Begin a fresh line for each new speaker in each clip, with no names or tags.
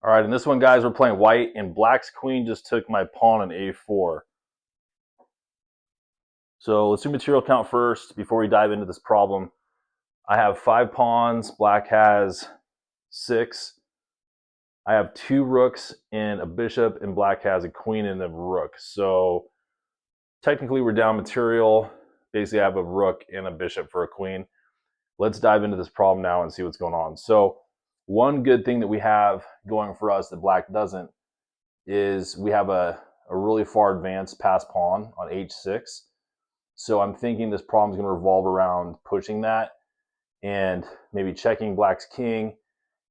All right, in this one, guys, we're playing white, and black's queen just took my pawn on a4. So let's do material count first before we dive into this problem. I have 5 pawns. Black has 6. I have 2 rooks and a bishop, and black has a queen and a rook. So technically, we're down material. Basically, I have a rook and a bishop for a queen. Let's dive into this problem now and see what's going on. So one good thing that we have going for us that black doesn't is we have a really far advanced pass pawn on h6. So I'm thinking this problem is going to revolve around pushing that and maybe checking black's king.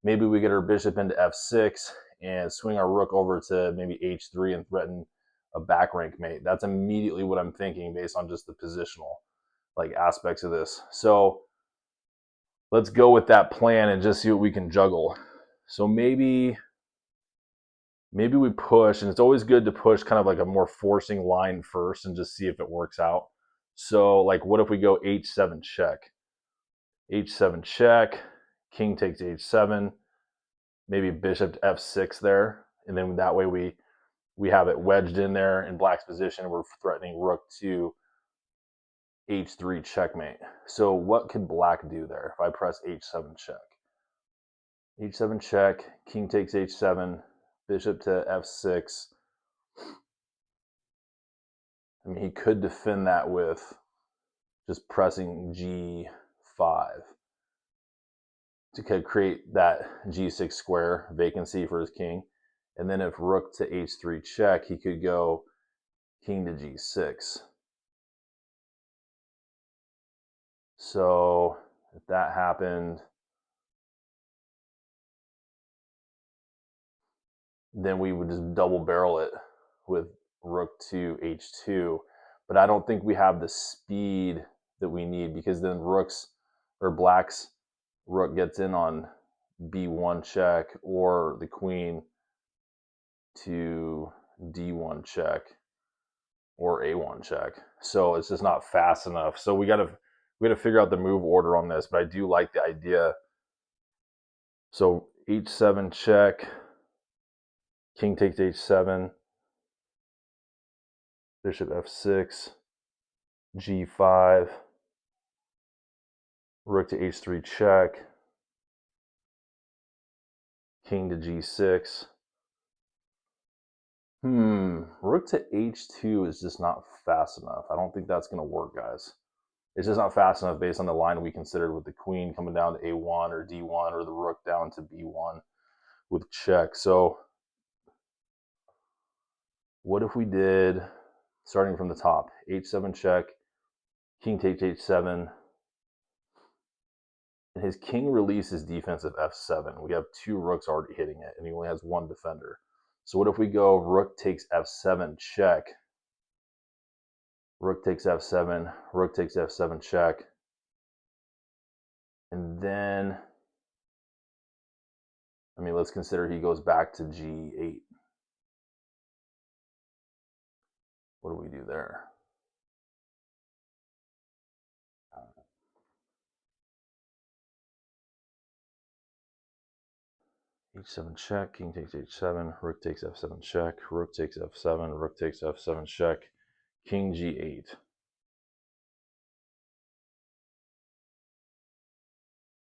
Maybe we get our bishop into f6 and swing our rook over to maybe h3 and threaten a back rank mate. That's immediately what I'm thinking based on just the positional aspects of this. So let's go with that plan and just see what we can juggle. So maybe we push, and it's always good to push kind of like a more forcing line first and just see if it works out. So what if we go h7 check? H7 check, king takes h7, maybe bishop to f6 there, and then that way we have it wedged in there in black's position. We're threatening rook to h3 checkmate. So what could black do there if I press h7 check? H7 check, king takes h7, bishop to f6. I mean, he could defend that with just pressing g5 to create that g6 square vacancy for his king. And then if rook to h3 check, he could go king to g6. So if that happened, then we would just double barrel it with rook to h2. But I don't think we have the speed that we need, because then black's rook gets in on b1 check, or the queen to d1 check, or a1 check. So it's just not fast enough. So we got to figure out the move order on this. But I do like the idea. So h7 check, king takes h7, bishop f6, g5, rook to h3 check, king to g6. Rook to h2 is just not fast enough. I don't think that's going to work, guys. It's just not fast enough based on the line we considered with the queen coming down to a1 or d1, or the rook down to b1 with check. So what if we did, starting from the top, h7 check, king takes h7, and his king releases defensive f7. We have 2 rooks already hitting it, and he only has 1 defender. So what if we go rook takes f7 check, rook takes f7, rook takes f7 check, and then, let's consider he goes back to g8. What do we do there? h7 check, king takes h7, rook takes f7 check, rook takes f7, rook takes f7 check, king g8.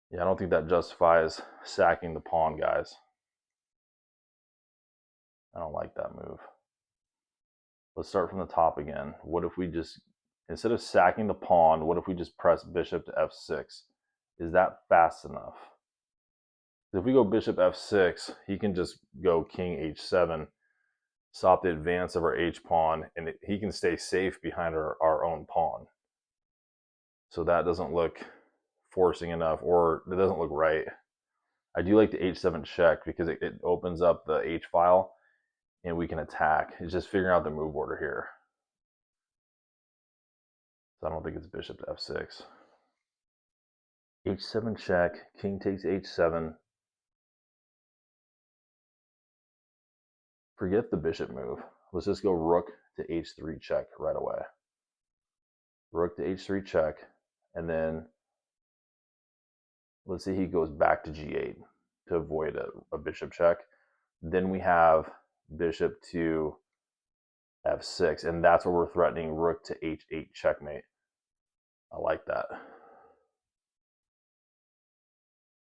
Yeah, I don't think that justifies sacking the pawn, guys. I don't like that move. Let's start from the top again. What if we just, instead of sacking the pawn, what if we just press bishop to f6? Is that fast enough? If we go bishop f6, he can just go king h7, stop the advance of our h-pawn, and he can stay safe behind our own pawn. So that doesn't look forcing enough, or it doesn't look right. I do like the h7 check because it opens up the h-file and we can attack. It's just figuring out the move order here. So I don't think it's bishop to f6. h7 check, king takes h7. Forget the bishop move. Let's just go rook to h3 check right away. Rook to h3 check, and then let's see, he goes back to g8 to avoid a bishop check. Then we have bishop to f6, and that's where we're threatening rook to h8 checkmate. I like that.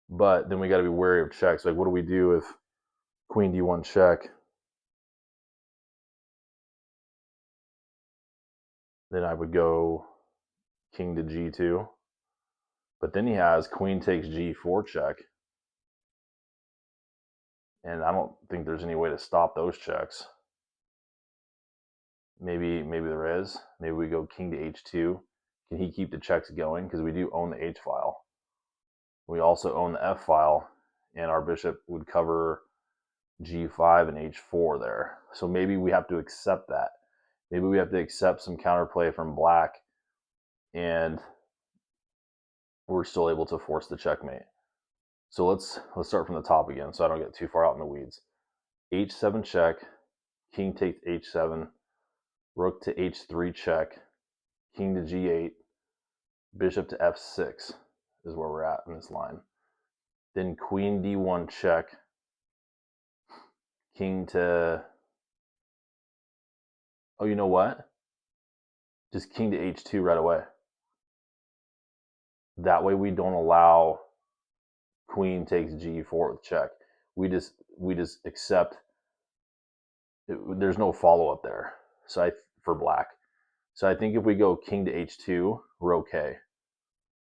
But then we got to be wary of checks. Like, what do we do if queen d1 check? Then I would go king to g2. But then he has queen takes g4 check. And I don't think there's any way to stop those checks. Maybe there is. Maybe we go king to h2. Can he keep the checks going? Because we do own the h file. We also own the f file, and our bishop would cover g5 and h4 there. So maybe we have to accept that. Maybe we have to accept some counterplay from black, and we're still able to force the checkmate. So let's start from the top again so I don't get too far out in the weeds. h7 check, king takes h7, rook to h3 check, king to g8, bishop to f6 is where we're at in this line. Then queen d1 check, king to, oh, you know what? Just king to h2 right away. That way we don't allow queen takes g4 with check. We just accept. There's no follow up there. So for black. So I think if we go king to h2, we're okay.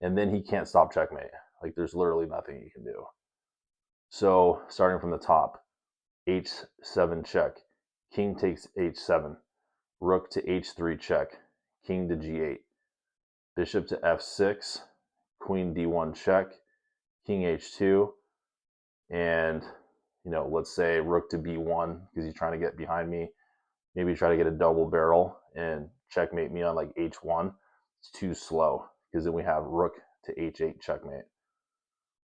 And then he can't stop checkmate. Like, there's literally nothing he can do. So starting from the top, h7 check, king takes h7, rook to h3 check, king to g8, bishop to f6, queen d1 check, king h2, and let's say rook to b1 because he's trying to get behind me. Maybe try to get a double barrel and checkmate me on like h1. It's too slow because then we have rook to h8 checkmate.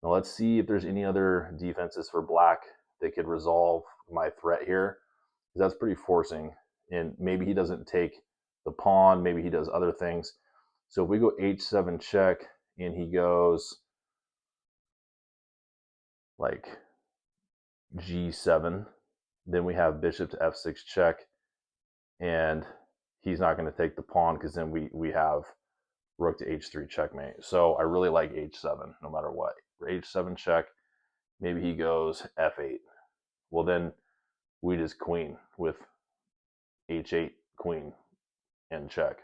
Now let's see if there's any other defenses for black that could resolve my threat here, because that's pretty forcing. And maybe he doesn't take the pawn, maybe he does other things. So if we go h7 check and he goes like g7, then we have bishop to f6 check, and he's not going to take the pawn because then we have rook to h3 checkmate. So I really like h7 no matter what. For h7 check, maybe he goes f8. Well, then we just queen with h8 queen and check.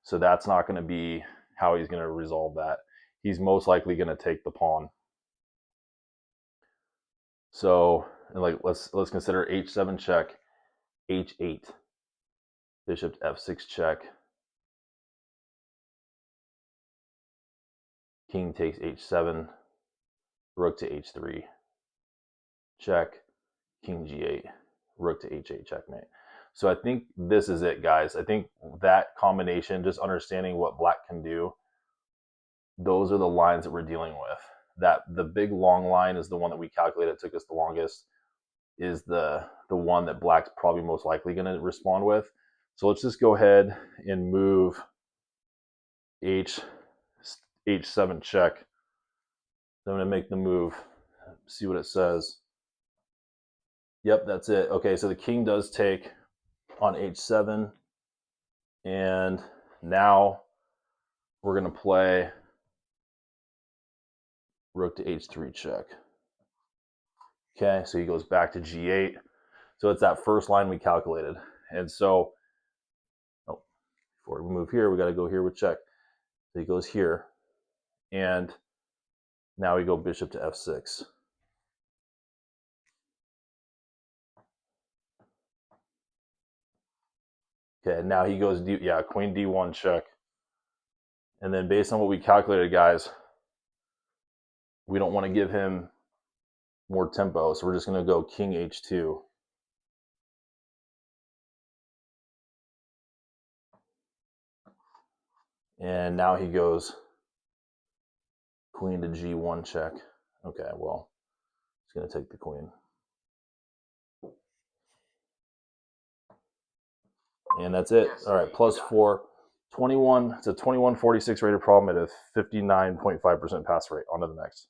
So that's not going to be how he's going to resolve that. He's most likely going to take the pawn. So, and like let's consider h7 check, h8, bishop to f6 check, king takes h7, rook to h3 check, king g8, rook to h8 checkmate. So I think this is it, guys. I think that combination, just understanding what black can do, those are the lines that we're dealing with. That the big long line is the one that we calculated took us the longest, is the one that black's probably most likely going to respond with. So let's just go ahead and move h7 check. So I'm going to make the move, see what it says. Yep, that's it. Okay, so the king does take on h7, and now we're going to play rook to h3 check. Okay, so he goes back to g8. So it's that first line we calculated. And so, before we move here, we got to go here with check. So he goes here, and now we go bishop to f6. Okay, now he goes, queen d1 check. And then based on what we calculated, guys, we don't want to give him more tempo, so we're just going to go king h2. And now he goes queen to g1 check. Okay, well, he's going to take the queen. And that's it. All right, plus 4. 21. It's a 2146 rated problem at a 59.5% pass rate. On to the next.